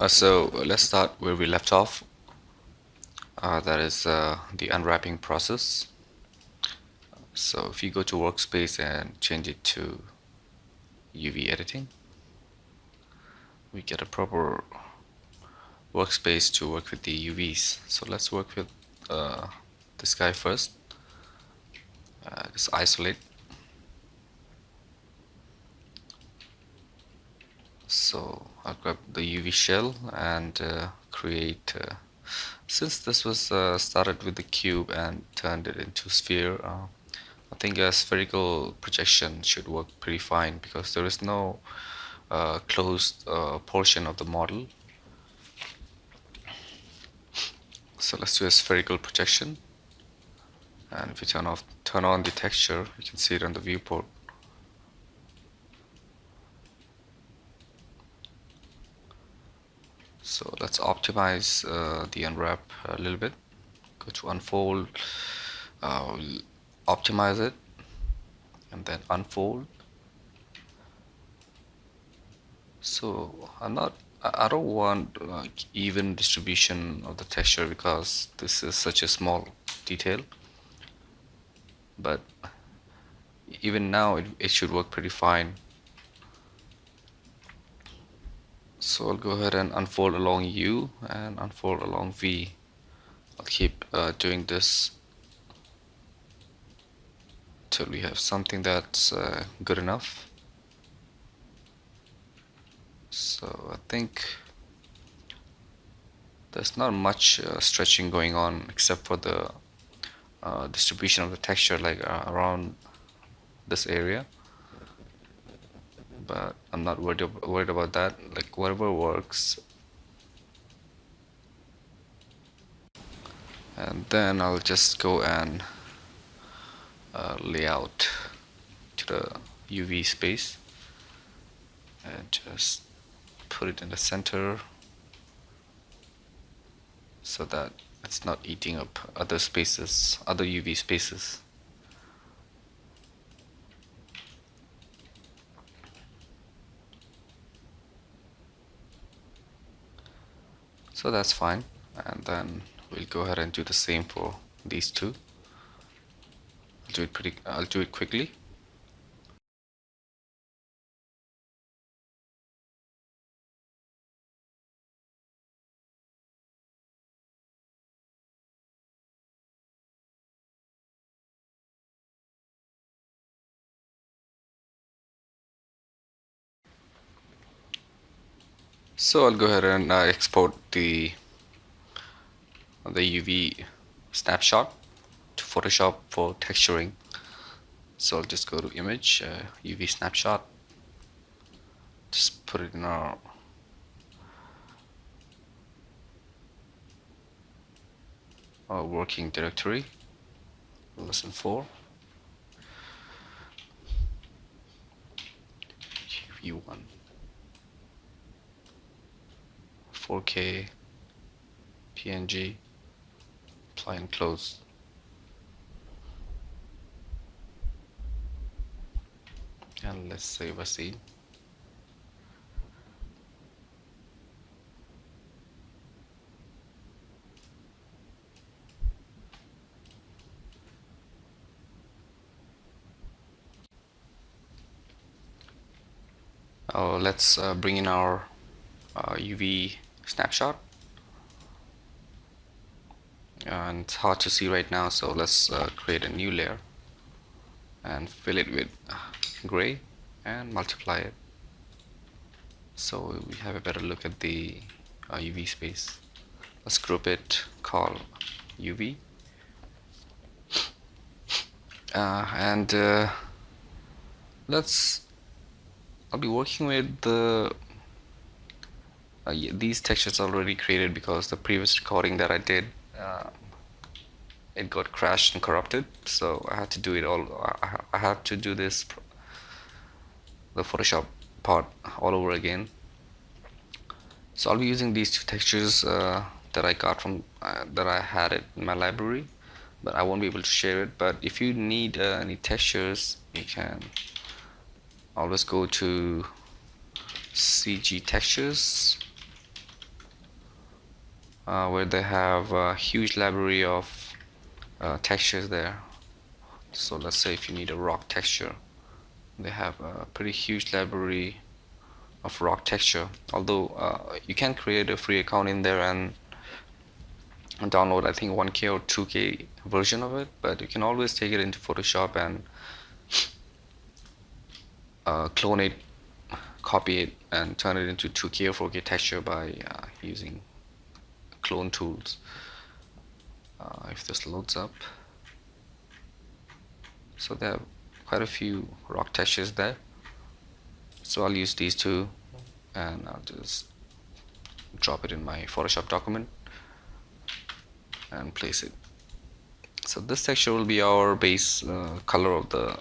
So let's start where we left off. That is the unwrapping process. So if you go to workspace and change it to UV editing, we get a proper workspace to work with the UVs. So let's work with this guy first. Just isolate. So I'll grab the UV shell and create. Since this was started with the cube and turned it into sphere, I think a spherical projection should work pretty fine because there is no closed portion of the model. So let's do a spherical projection, and if you turn on the texture, you can see it on the viewport. So let's optimize the unwrap a little bit. Go to unfold, we'll optimize it, and then unfold. So I don't want like even distribution of the texture because this is such a small detail, but even now it should work pretty fine. So I'll go ahead and unfold along U and unfold along V. I'll keep doing this till we have something that's good enough. So I think there's not much stretching going on except for the distribution of the texture, like around this area, but I'm not worried about that. Like whatever works. And then I'll just go and lay out to the UV space and just put it in the center so that it's not eating up other spaces, other UV spaces. So that's fine, and then we'll go ahead and do the same for these two. I'll do it quickly. So I'll go ahead and export the UV snapshot to Photoshop for texturing. So I'll just go to image, UV snapshot, just put it in our working directory, lesson 4, UV1, 4K, PNG, apply and close. And let's save a scene. Let's bring in our UV snapshot, and it's hard to see right now, so let's create a new layer and fill it with gray and multiply it so we have a better look at the UV space. Let's group it, call UV, and I'll be working with the these textures already created because the previous recording that I did, it got crashed and corrupted, so I had to do it all. I had to do this, the Photoshop part, all over again. So I'll be using these two textures that I got from that I had it in my library, but I won't be able to share it. But if you need any textures, you can always go to CG textures where they have a huge library of textures there. So let's say if you need a rock texture, they have a pretty huge library of rock texture. Although you can create a free account in there and download I think 1K or 2K version of it, but you can always take it into Photoshop and clone it, copy it, and turn it into 2K or 4K texture by using clone tools. If this loads up, so there are quite a few rock textures there. So I'll use these two, and I'll just drop it in my Photoshop document and place it. So this texture will be our base color of the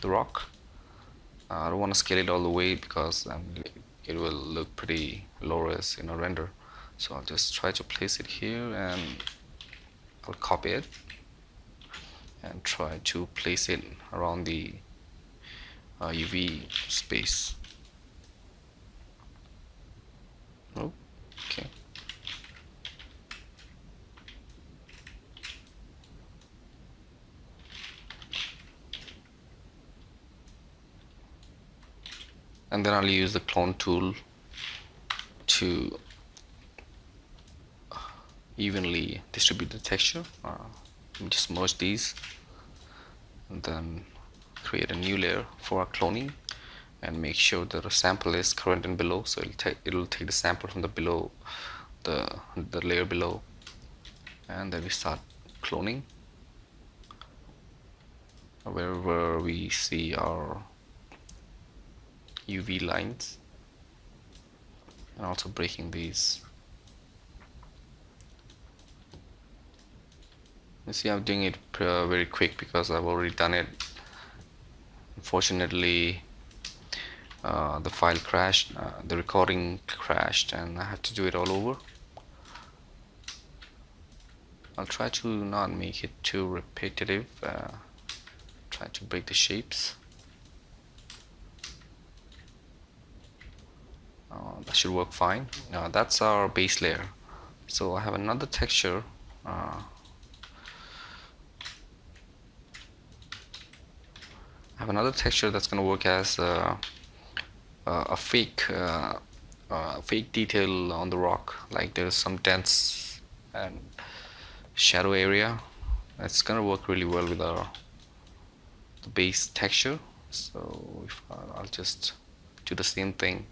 rock. I don't want to scale it all the way because it will look pretty low res in a render. So I'll just try to place it here, and I'll copy it and try to place it around the UV space. Oh, okay. And then I'll use the clone tool to evenly distribute the texture. Just merge these and then create a new layer for our cloning, and make sure that the sample is current and below, so it'll take the sample from the below the layer below, and then we start cloning wherever we see our UV lines, and also breaking these. You see, I'm doing it very quick because I've already done it. Unfortunately, the file crashed, the recording crashed, and I have to do it all over. I'll try to not make it too repetitive, try to break the shapes. That should work fine. That's our base layer. So I have another texture. That's going to work as a fake detail on the rock. Like there's some dense and shadow area. It's going to work really well with the base texture. So if I'll just do the same thing.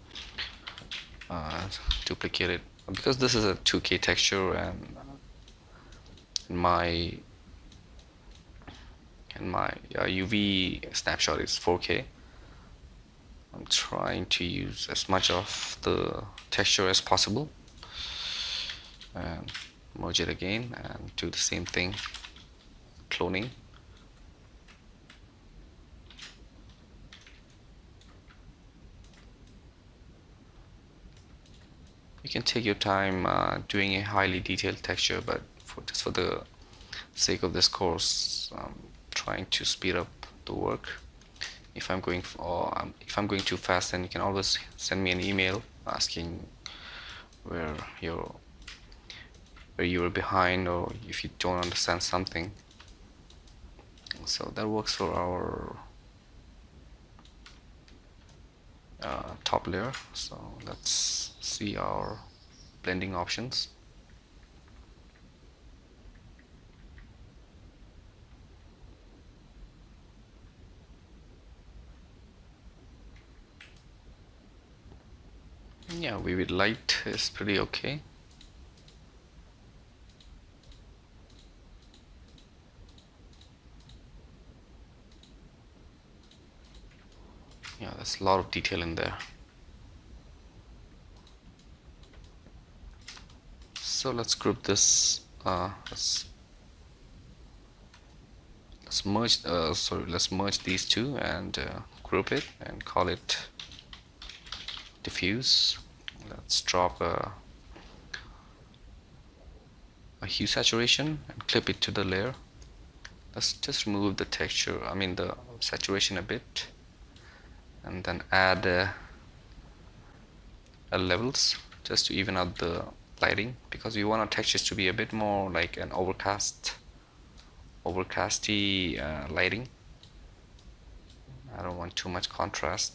Duplicate it, because this is a 2K texture and my UV snapshot is 4K. I'm trying to use as much of the texture as possible, and merge it again and do the same thing, cloning. You can take your time doing a highly detailed texture, but just for the sake of this course, I'm trying to speed up the work. If I'm going too fast, then you can always send me an email asking where you were behind, or if you don't understand something. So that works for our top layer. So let's see our blending options. Yeah, vivid light is pretty okay. Yeah, there's a lot of detail in there. So let's group this. Let's merge these two and group it and call it diffuse. Let's drop a hue saturation and clip it to the layer. Let's just remove the texture, the saturation a bit, and then add levels just to even out the lighting, because we want our textures to be a bit more like an overcasty lighting. I don't want too much contrast.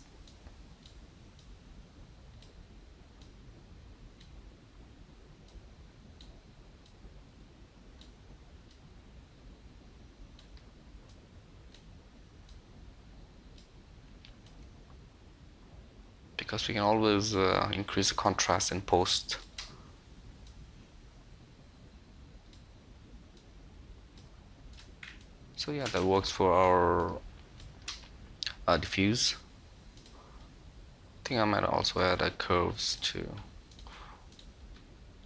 Because we can always increase the contrast in post. So yeah, that works for our diffuse. I think I might also add curves to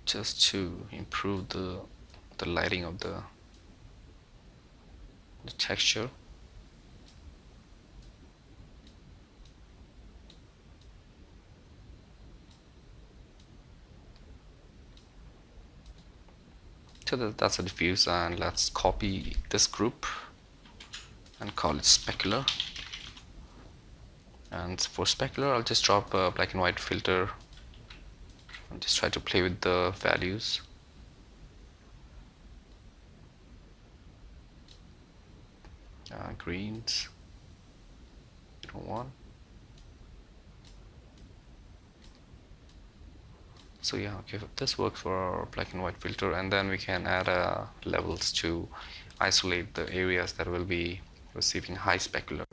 just to improve the lighting of the texture. So that's a diffuse, and let's copy this group and call it specular. And for specular, I'll just drop a black and white filter and just try to play with the values. Greens, 1. So yeah, okay, this works for our black and white filter, and then we can add levels to isolate the areas that will be receiving high specular.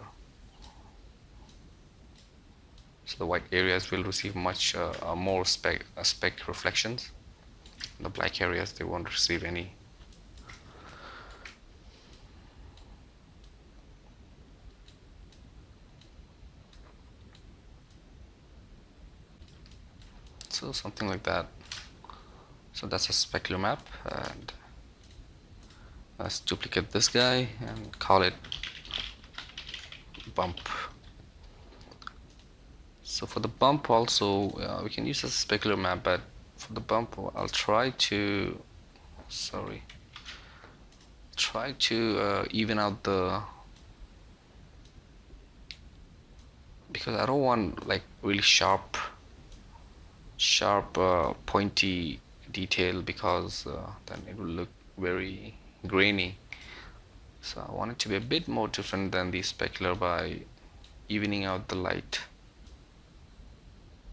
So the white areas will receive much more spec reflections. The black areas, they won't receive any. So something like that. So that's a specular map, and let's duplicate this guy and call it bump. So for the bump also, we can use a specular map, but for the bump I'll try to even out the, because I don't want like really sharp pointy detail, because then it will look very grainy. So I want it to be a bit more different than the specular by evening out the light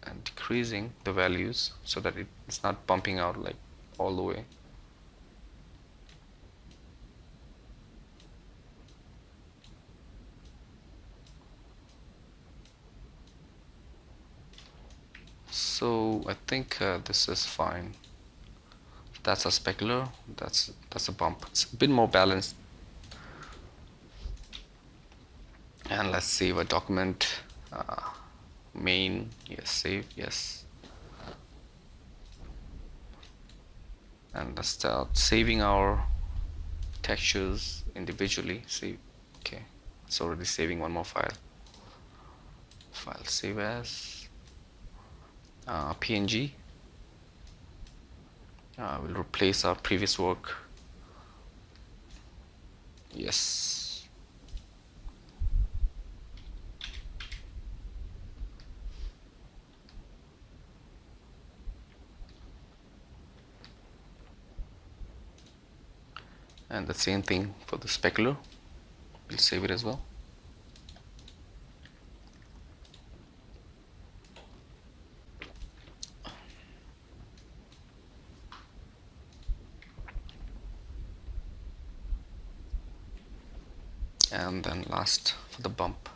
and decreasing the values so that it's not bumping out like all the way. So I think this is fine. That's a specular, that's a bump. It's a bit more balanced. And let's save a document. Main, yes, save, yes. And let's start saving our textures individually. Save, okay, it's already saving one more file. Save as PNG. We'll replace our previous work. Yes. And the same thing for the specular. We'll save it as well. And then last for the bump.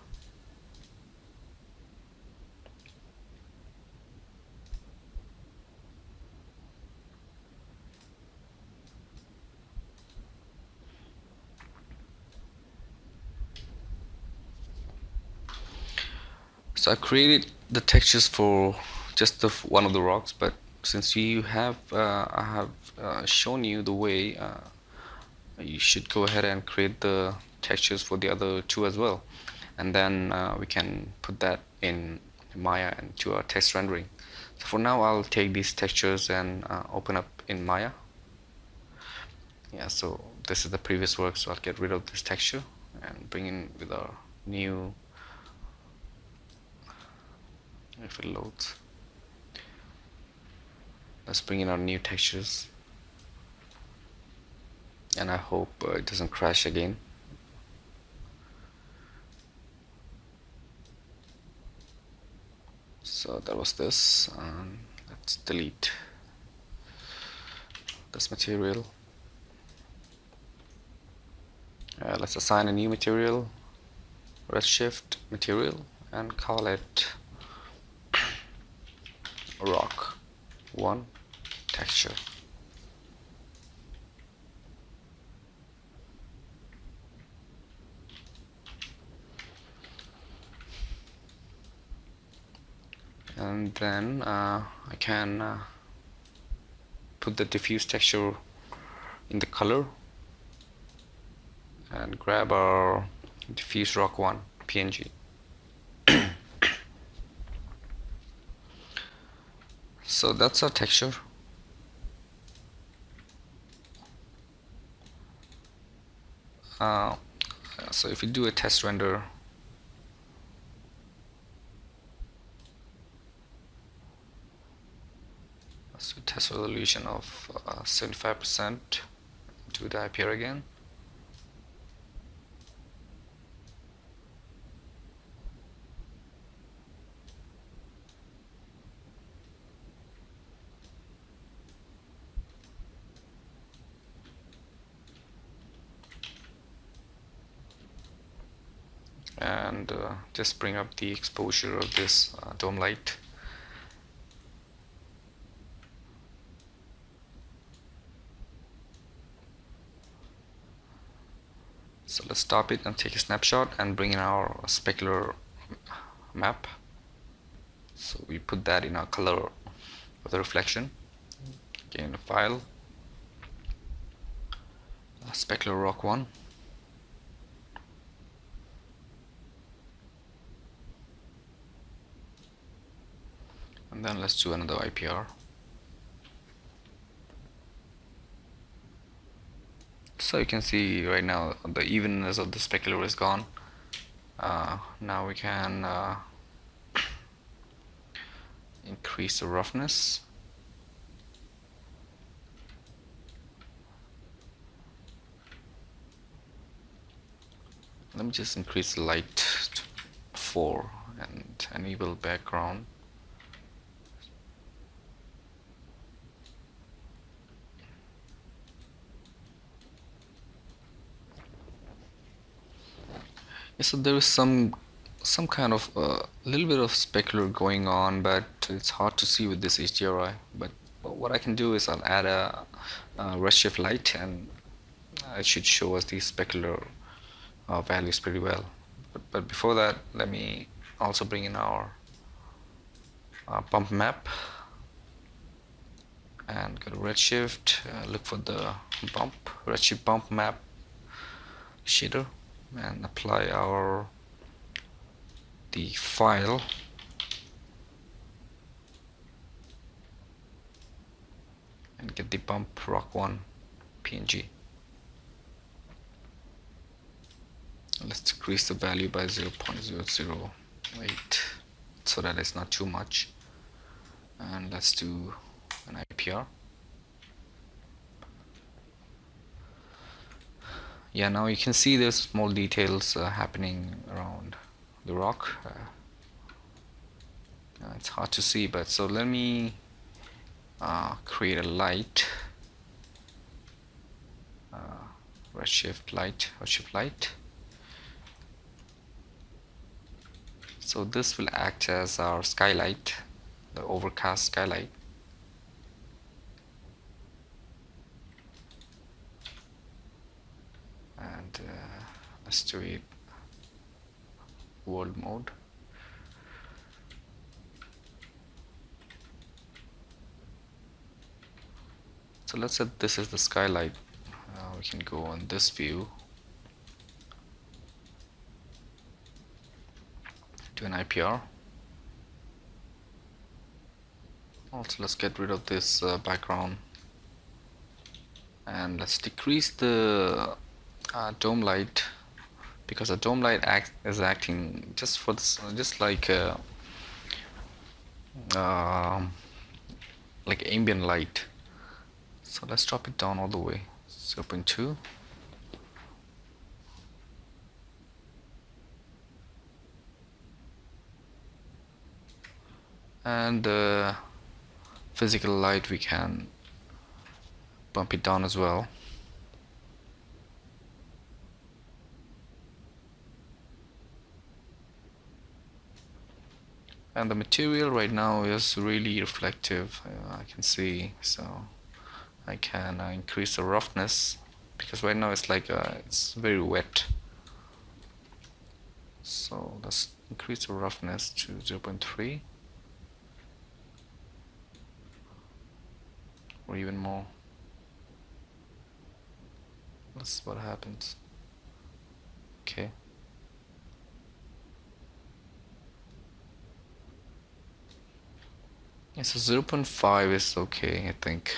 So I created the textures for just one of the rocks, but since you have I have shown you the way, you should go ahead and create the textures for the other two as well, and then we can put that in Maya and to our text rendering. So for now I'll take these textures and open up in Maya. Yeah, so this is the previous work, so I'll get rid of this texture and bring in with our new, if it loads. Let's bring in our new textures, and I hope it doesn't crash again. So that was this, and let's delete this material. Let's assign a new material, redshift material, and call it rock 1 texture. And then I can put the diffuse texture in the color and grab our diffuse rock 1 PNG. So that's our texture. So if we do a test render, so test resolution of 75%, do the IPR again. And just bring up the exposure of this dome light. So let's stop it and take a snapshot and bring in our specular map. So we put that in our color of the reflection. Again, file, specular rock 1. And then let's do another IPR. So you can see right now the evenness of the specular is gone. Now we can increase the roughness. Let me just increase the light to 4 and enable background. Yeah, so there is some kind of little bit of specular going on, but it's hard to see with this HDRI. But what I can do is I'll add a redshift light, and it should show us these specular values pretty well. But before that, let me also bring in our bump map and go to redshift, look for the bump, redshift bump map shader, and apply the file and get the bump rock 1 PNG. Let's decrease the value by 0.008 so that it's not too much, and let's do an IPR. Yeah, now you can see there's small details happening around the rock. It's hard to see, but so let me create a light, redshift light. So this will act as our skylight, the overcast skylight. And let's do it world mode. So let's say this is the skylight. We can go on this view, do an IPR. Also, let's get rid of this background, and let's decrease the dome light, because the dome light is acting just for this, just like like ambient light. So let's drop it down all the way, 0.2. And physical light, we can bump it down as well. And the material right now is really reflective, I can see, so I can increase the roughness, because right now it's like it's very wet. So let's increase the roughness to 0.3 or even more. Let's see what happens. Okay. Yeah, so 0.5 is okay, I think.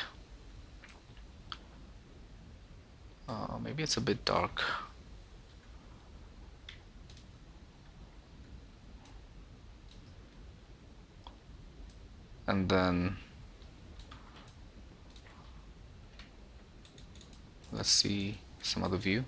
Maybe it's a bit dark. And then let's see some other view.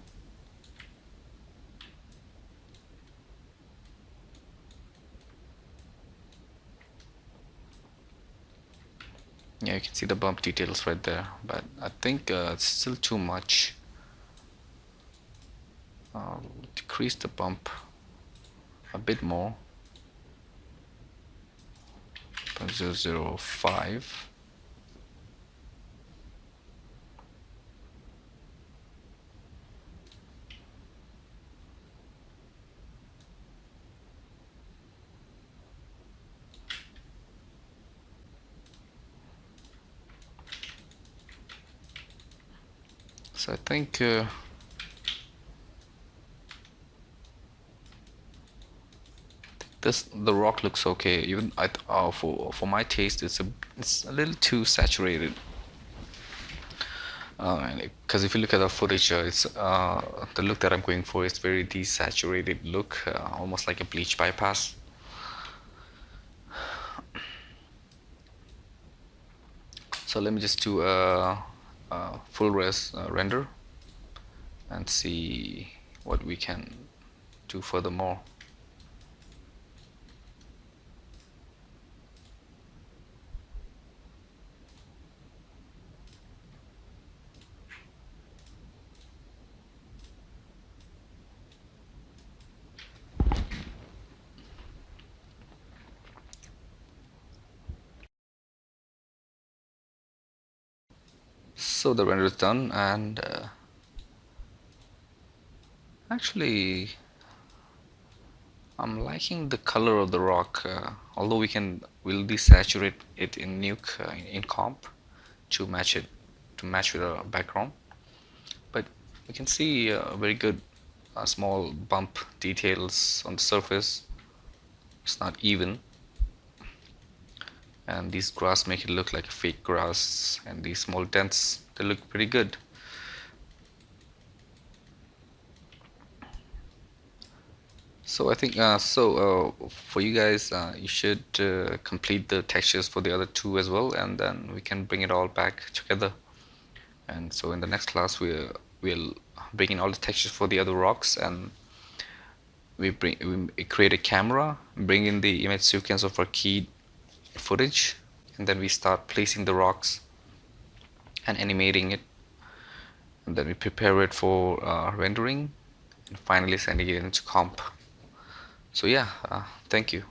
Yeah, you can see the bump details right there, but I think it's still too much. I'll decrease the bump a bit more, 0.005. So I think the rock looks okay. Even for my taste, it's a little too saturated. Because if you look at the footage, it's the look that I'm going for is very desaturated look, almost like a bleach bypass. So let me just do a full res render and see what we can do furthermore. So the render is done, and actually I'm liking the color of the rock, although we'll desaturate it in Nuke in comp to match with our background, but we can see very good small bump details on the surface. It's not even, and these grass make it look like a fake grass, and these small dents, they look pretty good. So I think for you guys, you should complete the textures for the other two as well, and then we can bring it all back together. And so in the next class, we'll bring in all the textures for the other rocks, and we create a camera, bring in the image sequence of our keyed footage, and then we start placing the rocks and animating it, and then we prepare it for rendering, and finally sending it into comp. So yeah, thank you.